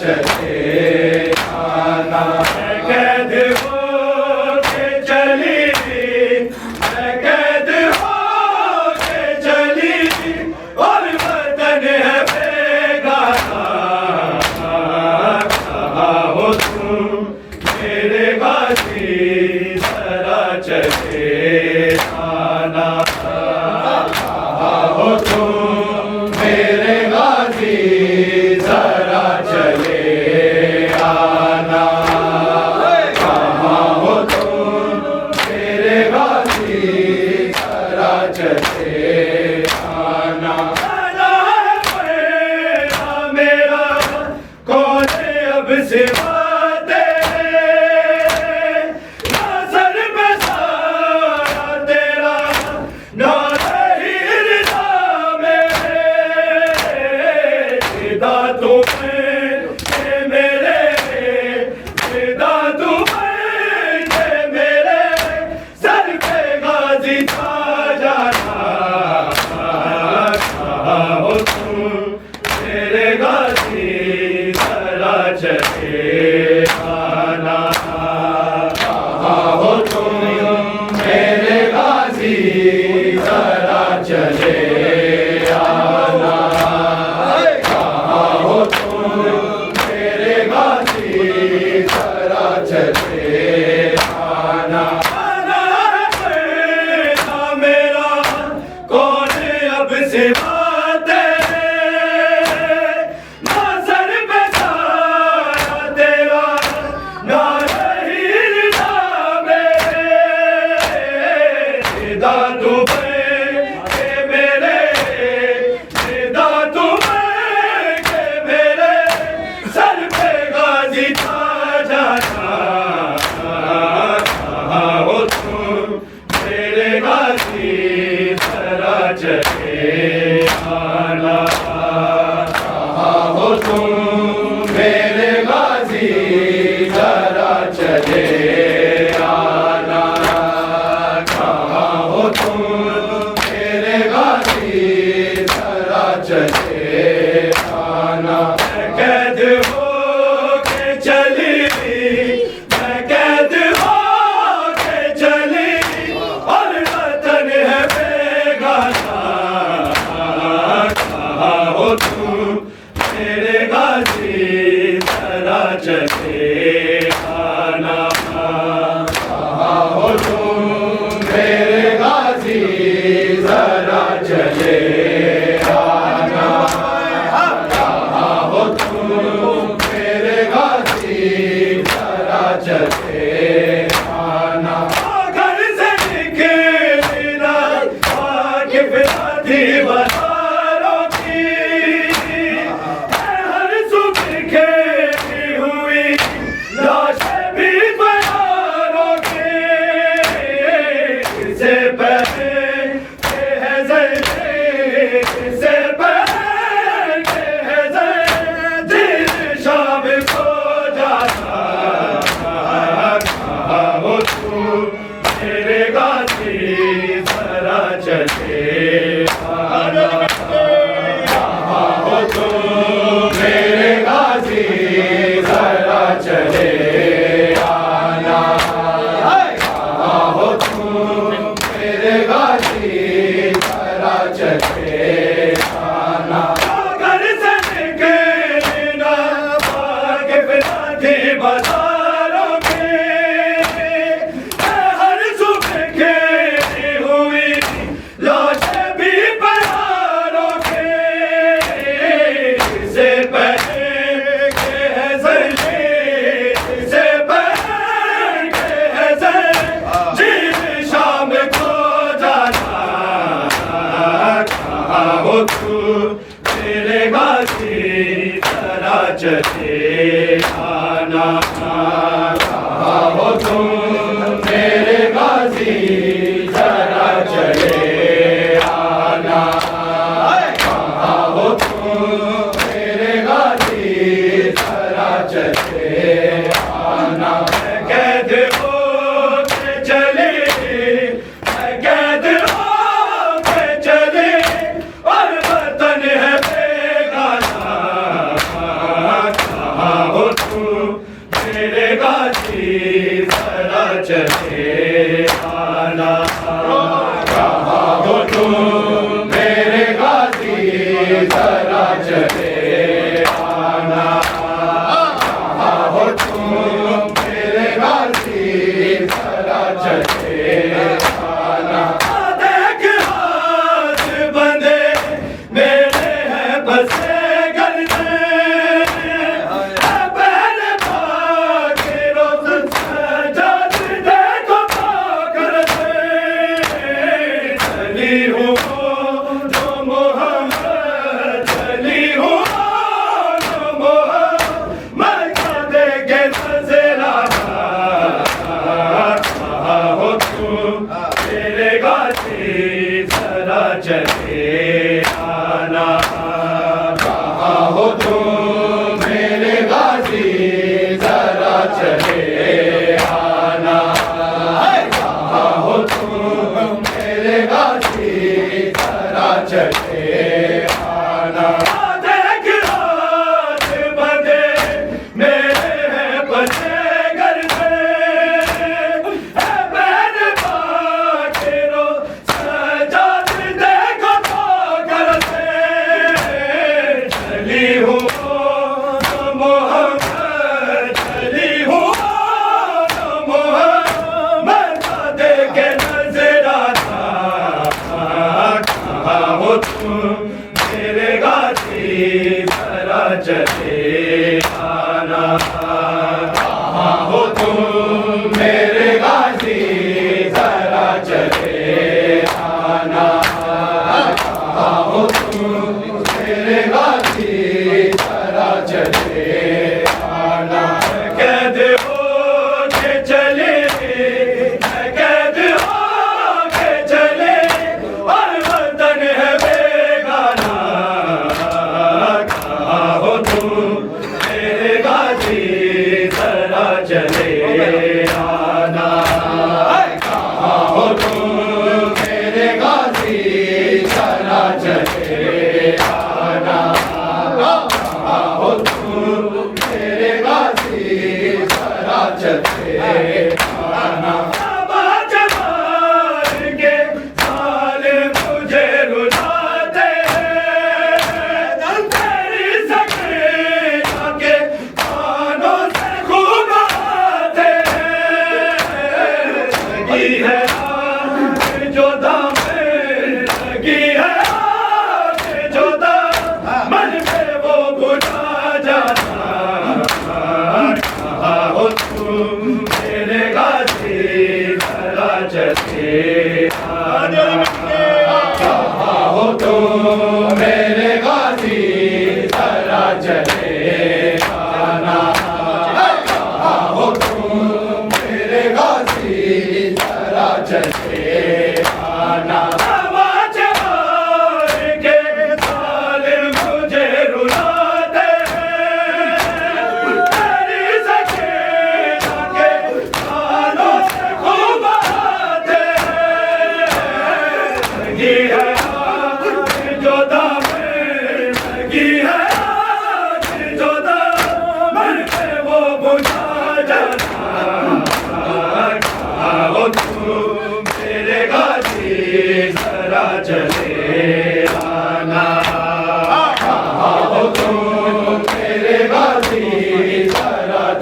चले आना। कैद हो के चली, कैद हो के चली और वतन है बेगाना। कहाँ हो तुम मेरे गाजी जरा चले आना। कहाँ हो तुम मेरे गाजी जरा चले आना। कहाँ हो तुम मेरे गाजी जरा चले आना। मेरा कौन अब सिवा तेरे, ना सर पे सारा तेरा, ना हिरदा मेरे। फिदा तुम्हें के मेरे, फिदा तुम्हें के मेरे, सर पे गाजी था जाना। कहाँ हो तुम मेरे गाजी जरा चले आना। कहाँ हो तुम मेरे गाजी जरा चले आना। कहाँ हो तुम मेरे गाजी जरा चले आना। मेरा कौन अब सिवा चले आना। कहाँ हो तुम मेरे गाजी जरा चले आना। कहाँ हो तुम मेरे गाजी जरा चले आना। कैद हो के चली, मैं कैद हो के चली और वतन है बेगाना। कहाँ हो तुम मेरे गाजी जरा चले आना। कहाँ हो तुम मेरे गाजी जरा चले आना। कहाँ हो तुम मेरे गाजी जरा चले आना। घर से निकलना वाकिफ थी बहारों की, हर सुबह खेली हुई लाशें भी बहारों की। इससे पहले है ज़ैदी, इससे पहले है ज़ैदी शाम को जाना। कहाँ हो तुम मेरे गाजी जरा चले आना। कहाँ हो तुम मेरे गाजी जरा चले आना। कहाँ हो तुम मेरे गाजी जरा चले आना। घर से निकलना वाकिफ थी बाजारों की, हर सुबह खेली हुई लाशें भी बहारों की। इससे पहले है ज़ैदी, इससे पहले है ज़ैदी शाम को जाना। कहाँ हो तुम मेरे गाजी जरा चले आना। कहाँ हो तुम मेरे गाजी जरा चले आना। कहाँ हो तुम मेरे गाजी जरा चले आना। कैद हो के चले, कैद हो के चले और वतन है बेगाना।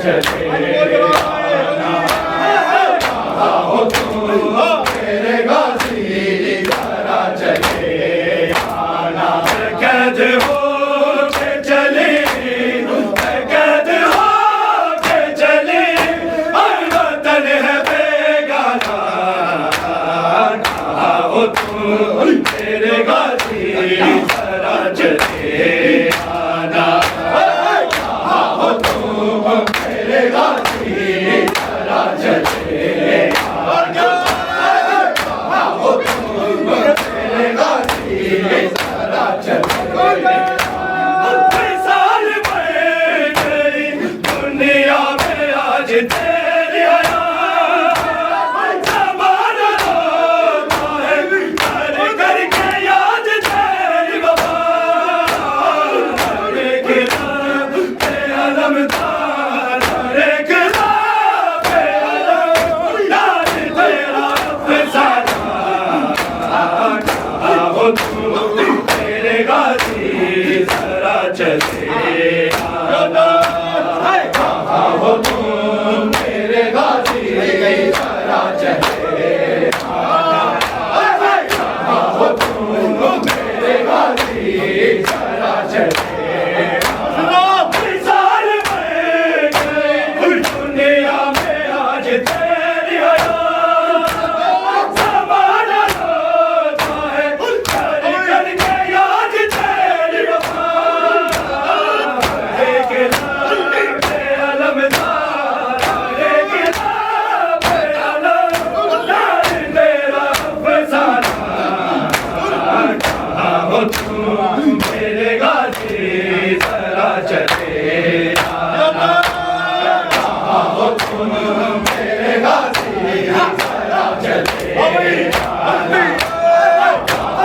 चले आना, आओ तुम मेरे गाजी जरा चले आना। कैद हो के चले, कैद हो के चले, और वतन है बेगाना, आओ तुम मेरे गाजी जरा चले आना, आओ तुम मेरे गाजी जरा चले आना, आओ तुम मेरे गाजी जरा चले आना। साल बढ़ गई दुनिया में आज तेरी आया, ज़माना रोता है कर करके याद तेरी वफा, हर एक रात पे अलमदार, हर एक रात पे अलमदार तेरा अफ़साना, आओ तुम मेरे गाजी जरा चले आना, आओ तुम मेरे गाजी जरा चले आना, आओ तुम मेरे गाजी जरा चले आना। साल बढ़ गए दुनिया में आज तेरी आया, ज़माना रोता है कर करके याद तेरी वफा, एक रात पे अलमदार, एक रात पे अलमदार तेरा अफ़साना, आओ तुम मेरे गाजी जरा चले आना, आओ तुम मेरे गाजी जरा चले आना,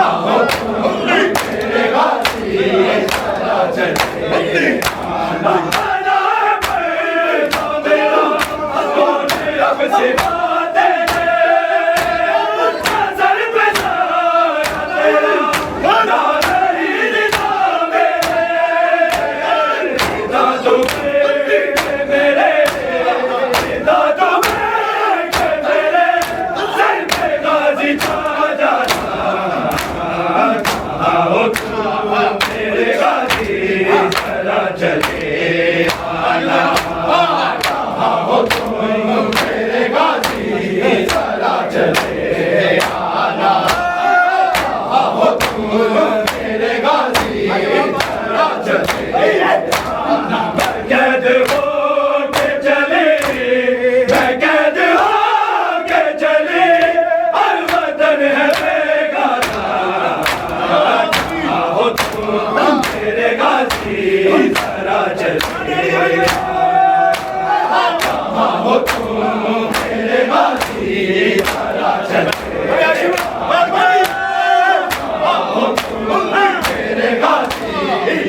आओ तुम मेरे गाजी जरा चले आना। आना पड़ता मेरा कौन अब से बातें नज़र पे साया तेरा, ना नहीं निगाह मेरे, निगाह तो मेरे, निगाह तो मेरे, सर पे गाजी छा जाना, आओ तुम मेरे गाजी जरा चले आना, आओ तुम मेरे गाजी जरा चले आना, आओ तुम मेरे गाजी जरा चले आना। मैं कैद हो के चले, मैं कैद हो के चले, और वतन है बेगाना, आओ तुम मेरे गाजी जरा चले आना, आओ तुम मेरे गाजी जरा चले आना, आओ तुम मेरे गाजी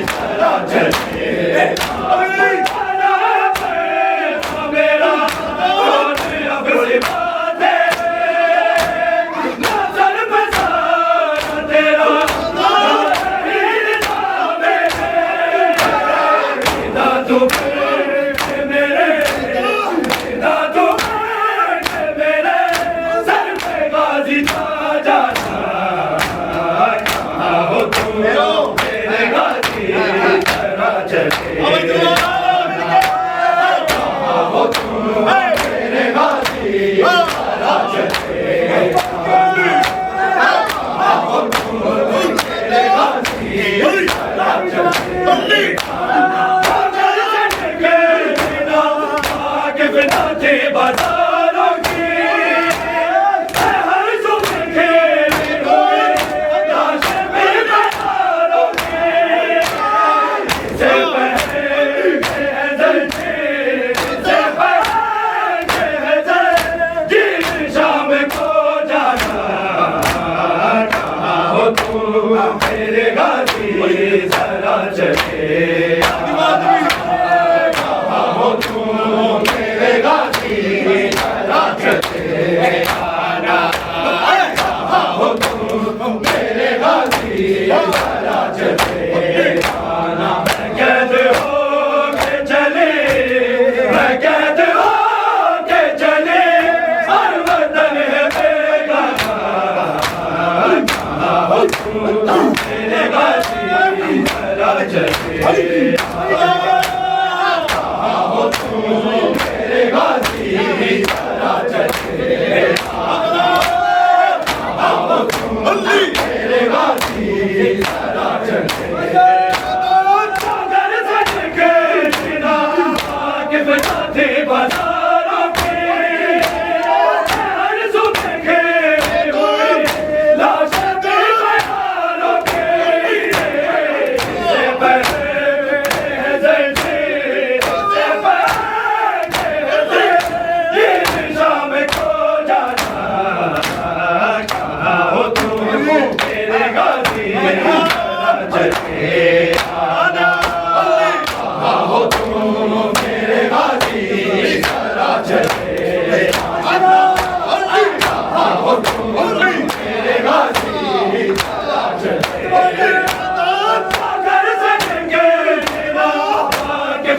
जरा चले आना। मेरा कौन अब से बातें नज़र पे साया तेरा, नहीं निगाह मेरे, निगाह तो मेरे, निगाह तो मेरे, सर पे गाजी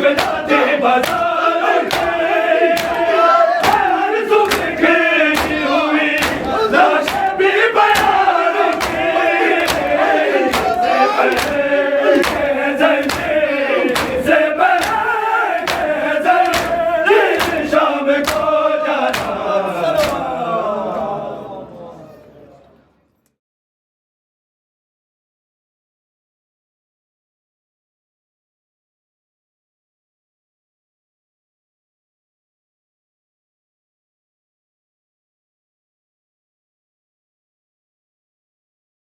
बजाते बाजार